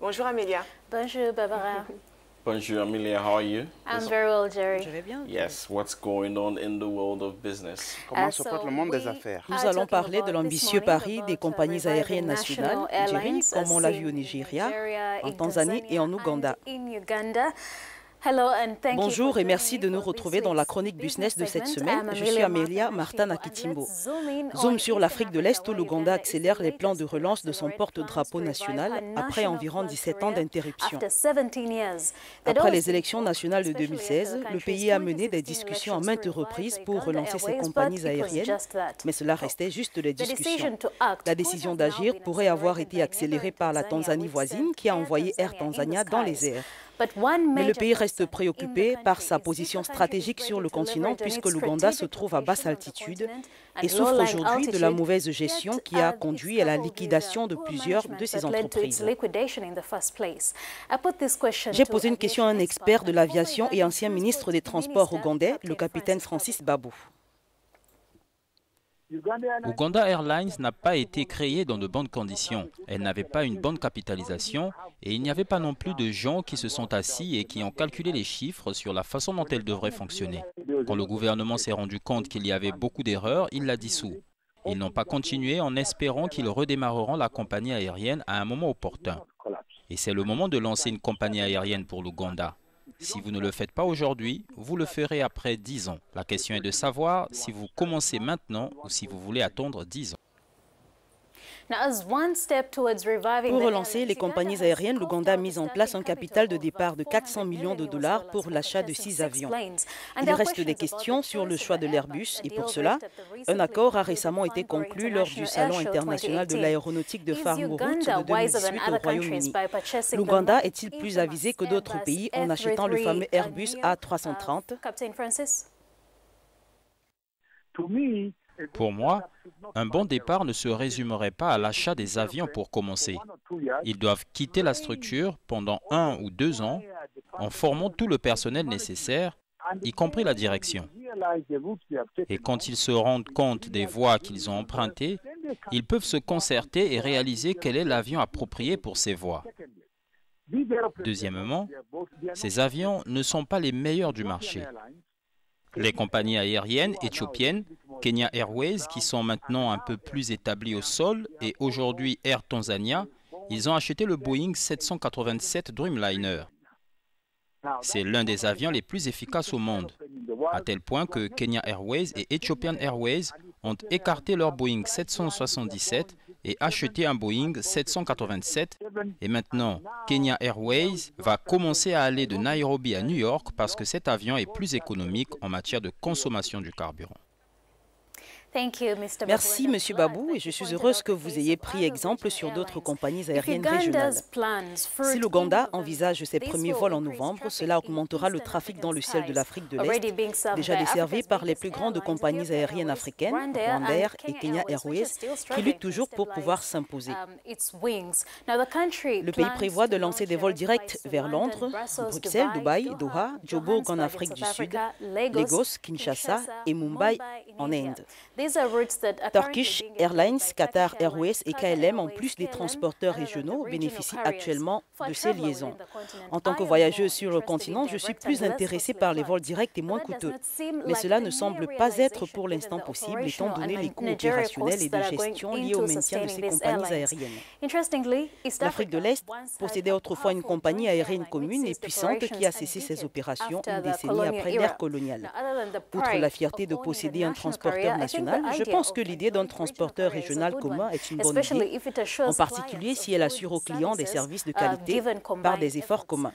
Bonjour Amelia. Bonjour Barbara. Bonjour Amelia, how are you? I'm very well, Jerry. Je vais bien. Yes, what's going on in the world of business? Comment se porte le monde des affaires? Nous allons parler de l'ambitieux pari des compagnies aériennes nationales, Jerry, comme on l'a vu au Nigeria, en Tanzanie et en Ouganda. Bonjour et merci de nous retrouver dans la chronique business de cette semaine. Je suis Amelia Martin-Akitimbo. Zoom sur l'Afrique de l'Est où l'Ouganda accélère les plans de relance de son porte-drapeau national après environ 17 ans d'interruption. Après les élections nationales de 2016, le pays a mené des discussions à maintes reprises pour relancer ses compagnies aériennes, mais cela restait juste des discussions. La décision d'agir pourrait avoir été accélérée par la Tanzanie voisine qui a envoyé Air Tanzania dans les airs. Mais le pays reste préoccupé par sa position stratégique sur le continent puisque l'Ouganda se trouve à basse altitude et souffre aujourd'hui de la mauvaise gestion qui a conduit à la liquidation de plusieurs de ses entreprises. J'ai posé une question à un expert de l'aviation et ancien ministre des Transports ougandais, le capitaine Francis Babou. Uganda Airlines n'a pas été créée dans de bonnes conditions. Elle n'avait pas une bonne capitalisation et il n'y avait pas non plus de gens qui se sont assis et qui ont calculé les chiffres sur la façon dont elle devrait fonctionner. Quand le gouvernement s'est rendu compte qu'il y avait beaucoup d'erreurs, il l'a dissous. Ils n'ont pas continué en espérant qu'ils redémarreront la compagnie aérienne à un moment opportun. Et c'est le moment de lancer une compagnie aérienne pour l'Ouganda. Si vous ne le faites pas aujourd'hui, vous le ferez après 10 ans. La question est de savoir si vous commencez maintenant ou si vous voulez attendre 10 ans. Pour relancer les compagnies aériennes, l'Ouganda a mis en place un capital de départ de 400 millions de dollars pour l'achat de 6 avions. Il reste des questions sur le choix de l'Airbus et pour cela, un accord a récemment été conclu lors du Salon international de l'aéronautique de Farnborough de 2018 au Royaume-Uni. L'Ouganda est-il plus avisé que d'autres pays en achetant le fameux Airbus A330? Pour moi, un bon départ ne se résumerait pas à l'achat des avions pour commencer. Ils doivent quitter la structure pendant 1 ou 2 ans en formant tout le personnel nécessaire, y compris la direction. Et quand ils se rendent compte des voies qu'ils ont empruntées, ils peuvent se concerter et réaliser quel est l'avion approprié pour ces voies. Deuxièmement, ces avions ne sont pas les meilleurs du marché. Les compagnies aériennes éthiopiennes, Kenya Airways, qui sont maintenant un peu plus établies au sol, et aujourd'hui Air Tanzania, ils ont acheté le Boeing 787 Dreamliner. C'est l'un des avions les plus efficaces au monde, à tel point que Kenya Airways et Ethiopian Airways ont écarté leur Boeing 777 et acheté un Boeing 787. Et maintenant, Kenya Airways va commencer à aller de Nairobi à New York parce que cet avion est plus économique en matière de consommation du carburant. Merci, Monsieur Babou, et je suis heureuse que vous ayez pris exemple sur d'autres compagnies aériennes régionales. Si l'Ouganda envisage ses premiers vols en novembre, cela augmentera le trafic dans le ciel de l'Afrique de l'Est, déjà desservi par les plus grandes compagnies aériennes africaines, Rwandair et Kenya Airways, qui luttent toujours pour pouvoir s'imposer. Le pays prévoit de lancer des vols directs vers Londres, Bruxelles, Dubaï, Doha, Joburg en Afrique du Sud, Lagos, Kinshasa et Mumbai en Inde. Turkish Airlines, Qatar Airways et KLM, en plus des transporteurs régionaux, bénéficient actuellement de ces liaisons. En tant que voyageuse sur le continent, je suis plus intéressée par les vols directs et moins coûteux. Mais cela ne semble pas être pour l'instant possible, étant donné les coûts opérationnels et de gestion liés au maintien de ces compagnies aériennes. L'Afrique de l'Est possédait autrefois une compagnie aérienne commune et puissante qui a cessé ses opérations une décennie après l'ère coloniale. Outre la fierté de posséder un transporteur national, je pense que l'idée d'un transporteur régional commun est une bonne idée, en particulier si elle assure aux clients des services de qualité par des efforts communs.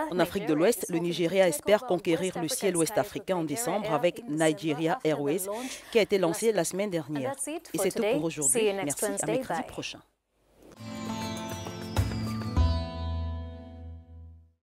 En Afrique de l'Ouest, le Nigeria espère conquérir le ciel ouest africain en décembre avec Nigeria Airways, qui a été lancé la semaine dernière. Et c'est tout pour aujourd'hui. Merci, à mercredi prochain.